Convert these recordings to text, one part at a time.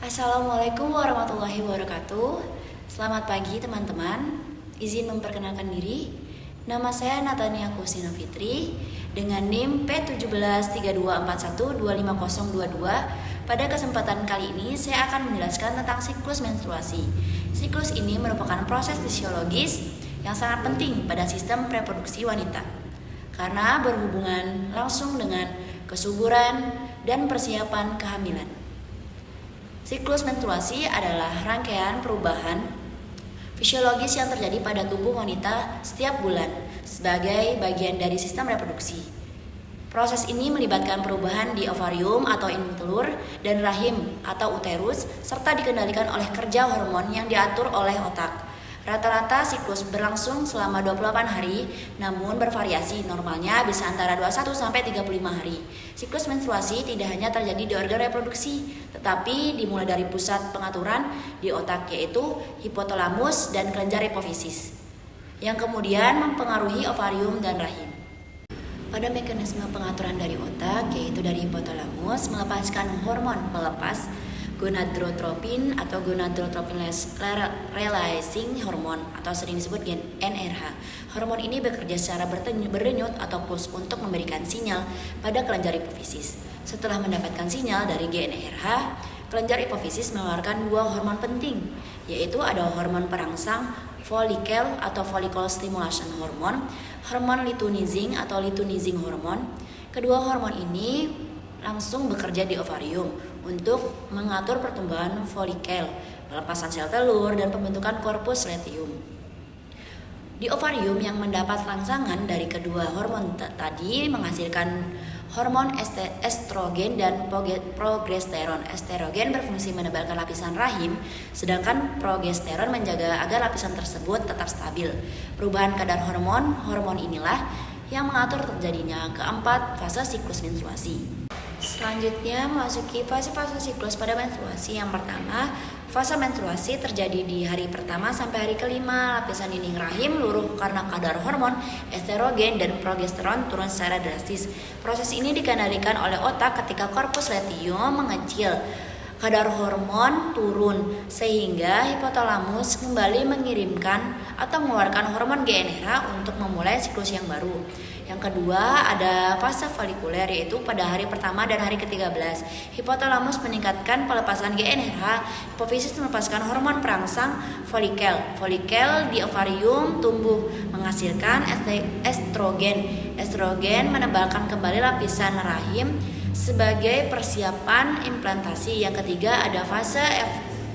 Assalamualaikum warahmatullahi wabarakatuh. Selamat pagi teman-teman. Izin memperkenalkan diri. Nama saya Natania Kusina Fitri dengan NIM P1732412502. Pada kesempatan kali ini saya akan menjelaskan tentang siklus menstruasi. Siklus ini merupakan proses fisiologis yang sangat penting pada sistem reproduksi wanita karena berhubungan langsung dengan kesuburan dan persiapan kehamilan. Siklus menstruasi adalah rangkaian perubahan fisiologis yang terjadi pada tubuh wanita setiap bulan sebagai bagian dari sistem reproduksi. Proses ini melibatkan perubahan di ovarium atau indung telur dan rahim atau uterus serta dikendalikan oleh kerja hormon yang diatur oleh otak. Rata-rata siklus berlangsung selama 28 hari, namun bervariasi, normalnya bisa antara 21 sampai 35 hari. Siklus menstruasi tidak hanya terjadi di organ reproduksi, tetapi dimulai dari pusat pengaturan di otak, yaitu hipotalamus dan kelenjar hipofisis, yang kemudian mempengaruhi ovarium dan rahim. Pada mekanisme pengaturan dari otak, yaitu dari hipotalamus, melepaskan hormon pelepas gonadotropin atau gonadotropin releasing hormone atau sering disebut GnRH. Hormon ini bekerja secara berdenyut atau push untuk memberikan sinyal pada kelenjar hipofisis. Setelah mendapatkan sinyal dari GnRH, kelenjar hipofisis mengeluarkan dua hormon penting, yaitu ada hormon perangsang folikel atau follicle stimulation hormone, hormon luteinizing atau luteinizing hormone. Kedua hormon ini langsung bekerja di ovarium untuk mengatur pertumbuhan folikel, pelepasan sel telur, dan pembentukan korpus luteum. Di ovarium yang mendapat rangsangan dari kedua hormon tadi menghasilkan hormon estrogen dan progesteron. Estrogen berfungsi menebalkan lapisan rahim, sedangkan progesteron menjaga agar lapisan tersebut tetap stabil. Perubahan kadar hormon inilah yang mengatur terjadinya keempat fase siklus menstruasi. Selanjutnya memasuki fase-fase siklus pada menstruasi. Yang pertama, fase menstruasi terjadi di hari pertama sampai hari kelima. Lapisan dinding rahim luruh karena kadar hormon estrogen dan progesteron turun secara drastis. Proses ini dikendalikan oleh otak ketika korpus luteum mengecil. Kadar hormon turun sehingga hipotalamus kembali mengirimkan atau mengeluarkan hormon GnRH untuk memulai siklus yang baru. Yang kedua ada fase folikuler, yaitu pada hari pertama dan hari ke-13. Hipotalamus meningkatkan pelepasan GnRH, hipofisis melepaskan hormon perangsang folikel. Folikel di ovarium tumbuh menghasilkan estrogen. Estrogen menebalkan kembali lapisan rahim sebagai persiapan implantasi. Yang ketiga ada fase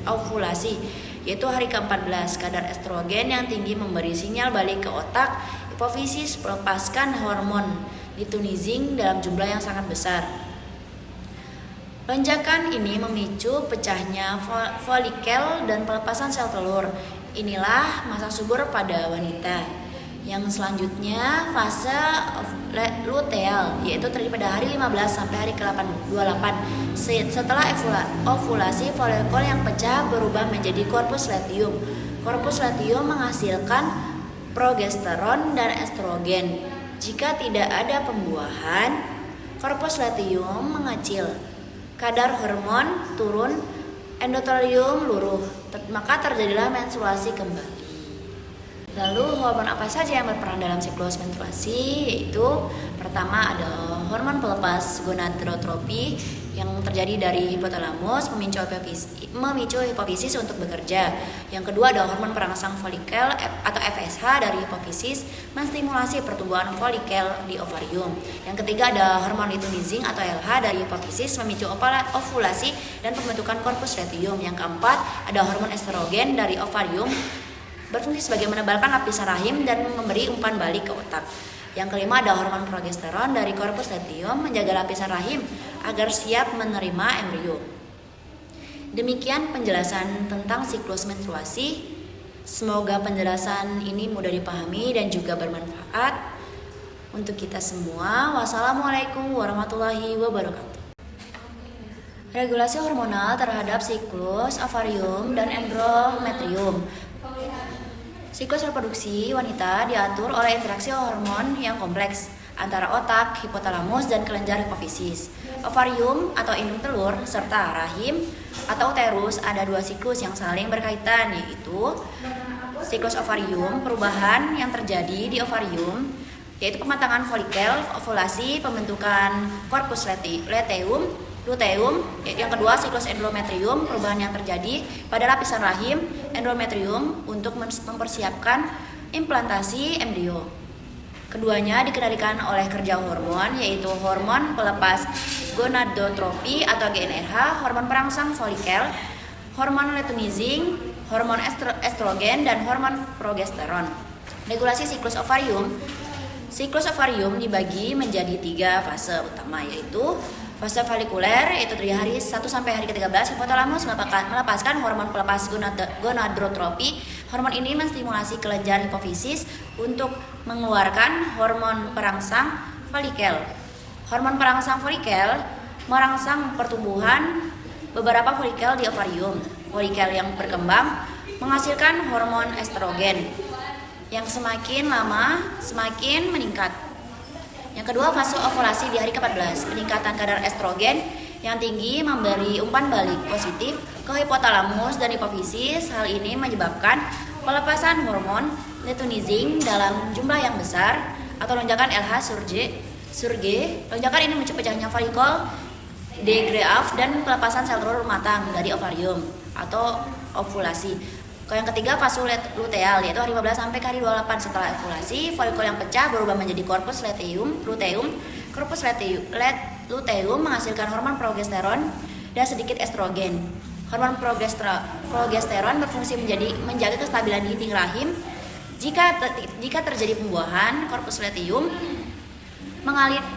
ovulasi, yaitu hari ke-14. Kadar estrogen yang tinggi memberi sinyal balik ke otak. Hipofisis melepaskan hormon luteinizing dalam jumlah yang sangat besar. Lonjakan ini memicu pecahnya folikel dan pelepasan sel telur. Inilah masa subur pada wanita. Yang selanjutnya fase luteal, yaitu terjadi pada hari 15 sampai hari ke-28. Setelah ovulasi, folikel yang pecah berubah menjadi korpus luteum. Korpus luteum menghasilkan progesteron dan estrogen. Jika tidak ada pembuahan, korpus luteum mengecil, kadar hormon turun, endometrium luruh, maka terjadilah menstruasi kembali. Lalu hormon apa saja yang berperan dalam siklus menstruasi? Yaitu pertama ada hormon pelepas gonadotropin yang terjadi dari hipotalamus memicu hipofisis untuk bekerja. Yang kedua ada hormon perangsang folikel atau FSH dari hipofisis menstimulasi pertumbuhan folikel di ovarium. Yang ketiga ada hormon luteinizing atau LH dari hipofisis memicu ovulasi dan pembentukan korpus luteum. Yang keempat ada hormon estrogen dari ovarium berfungsi sebagai menebalkan lapisan rahim dan memberi umpan balik ke otak. Yang kelima ada hormon progesteron dari korpus luteum menjaga lapisan rahim agar siap menerima embrio. Demikian penjelasan tentang siklus menstruasi. Semoga penjelasan ini mudah dipahami dan juga bermanfaat untuk kita semua. Wassalamualaikum warahmatullahi wabarakatuh. Regulasi hormonal terhadap siklus ovarium dan endometrium. Siklus reproduksi wanita diatur oleh interaksi hormon yang kompleks antara otak, hipotalamus, dan kelenjar hipofisis. Ovarium atau indung telur serta rahim atau uterus ada 2 siklus yang saling berkaitan, yaitu siklus ovarium, perubahan yang terjadi di ovarium, yaitu pematangan folikel, ovulasi, pembentukan korpus luteum. Yang kedua, siklus endometrium, perubahan yang terjadi pada lapisan rahim endometrium untuk mempersiapkan implantasi embrio. Keduanya dikendalikan oleh kerja hormon, yaitu hormon pelepas gonadotropi atau GnRH, hormon perangsang folikel, hormon luteinizing, hormon estrogen, dan hormon progesteron. Regulasi siklus ovarium. Siklus ovarium dibagi menjadi 3 fase utama, yaitu fase folikuler, yaitu dari hari 1 sampai hari ke-13, hipotalamus melepaskan hormon pelepas gonadotropi. Hormon ini menstimulasi kelenjar hipofisis untuk mengeluarkan hormon perangsang folikel. Hormon perangsang folikel merangsang pertumbuhan beberapa folikel di ovarium. Folikel yang berkembang menghasilkan hormon estrogen yang semakin lama semakin meningkat. Yang kedua, fase ovulasi di hari ke-14. Peningkatan kadar estrogen yang tinggi memberi umpan balik positif ke hipotalamus dan hipofisis. Hal ini menyebabkan pelepasan hormon luteinizing dalam jumlah yang besar atau lonjakan LH Surge. Lonjakan ini memicu pecahnya folikel degrowth dan pelepasan sel telur matang dari ovarium atau ovulasi. Yang ketiga, fase luteal, yaitu hari 15 sampai hari 28 setelah ovulasi. Folikel yang pecah berubah menjadi korpus luteum. Korpus luteum menghasilkan hormon progesteron dan sedikit estrogen. Hormon progesteron berfungsi menjaga kestabilan dinding rahim. Jika terjadi pembuahan, korpus luteum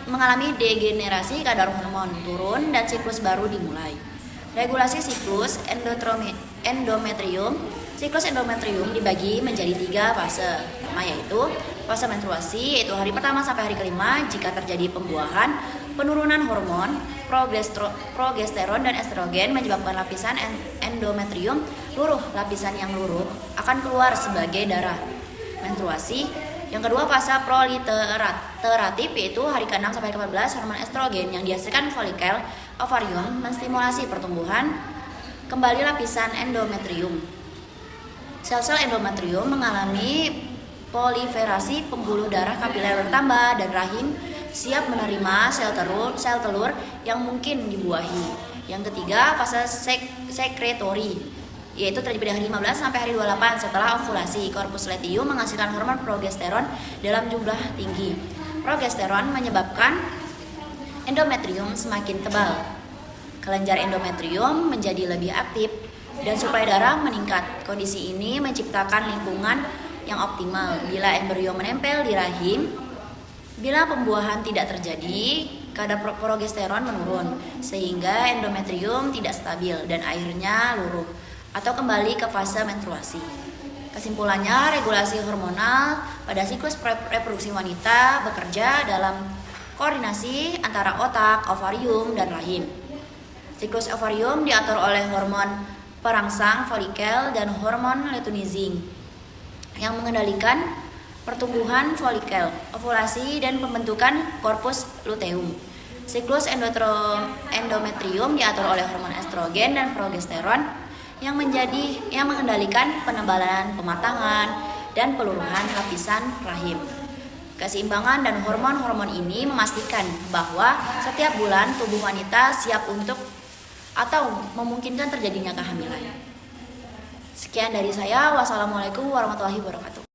mengalami degenerasi, kadar hormon turun dan siklus baru dimulai. Regulasi siklus endometrium. Siklus endometrium dibagi menjadi 3 fase. Pertama yaitu fase menstruasi, yaitu hari pertama sampai hari kelima. Jika terjadi pembuahan, penurunan hormon progesteron dan estrogen menyebabkan lapisan endometrium luruh. Lapisan yang luruh akan keluar sebagai darah. Menstruasi. Yang kedua, fase proliteratif, yaitu hari ke-6 sampai ke-14. Hormon estrogen yang dihasilkan folikel ovarium menstimulasi pertumbuhan kembali lapisan endometrium. Sel-sel endometrium mengalami proliferasi, pembuluh darah kapiler bertambah, dan rahim siap menerima sel telur yang mungkin dibuahi. Yang ketiga, fase sekretori, yaitu terjadi pada hari 15 sampai hari 28 setelah ovulasi. Korpus luteum menghasilkan hormon progesteron dalam jumlah tinggi. Progesteron menyebabkan endometrium semakin tebal. Kelenjar endometrium menjadi lebih aktif dan suplai darah meningkat. Kondisi ini menciptakan lingkungan yang optimal bila embrio menempel di rahim. Bila pembuahan tidak terjadi, kadar progesteron menurun sehingga endometrium tidak stabil dan akhirnya luruh atau kembali ke fase menstruasi. Kesimpulannya, regulasi hormonal pada siklus reproduksi wanita bekerja dalam koordinasi antara otak, ovarium, dan rahim. Siklus ovarium diatur oleh hormon perangsang folikel dan hormon luteinizing yang mengendalikan pertumbuhan folikel, ovulasi, dan pembentukan korpus luteum. Siklus endometrium diatur oleh hormon estrogen dan progesteron yang mengendalikan penebalan, pematangan, dan peluruhan lapisan rahim. Keseimbangan dan hormon-hormon ini memastikan bahwa setiap bulan tubuh wanita siap untuk atau memungkinkan terjadinya kehamilan. Sekian dari saya. Wassalamualaikum warahmatullahi wabarakatuh.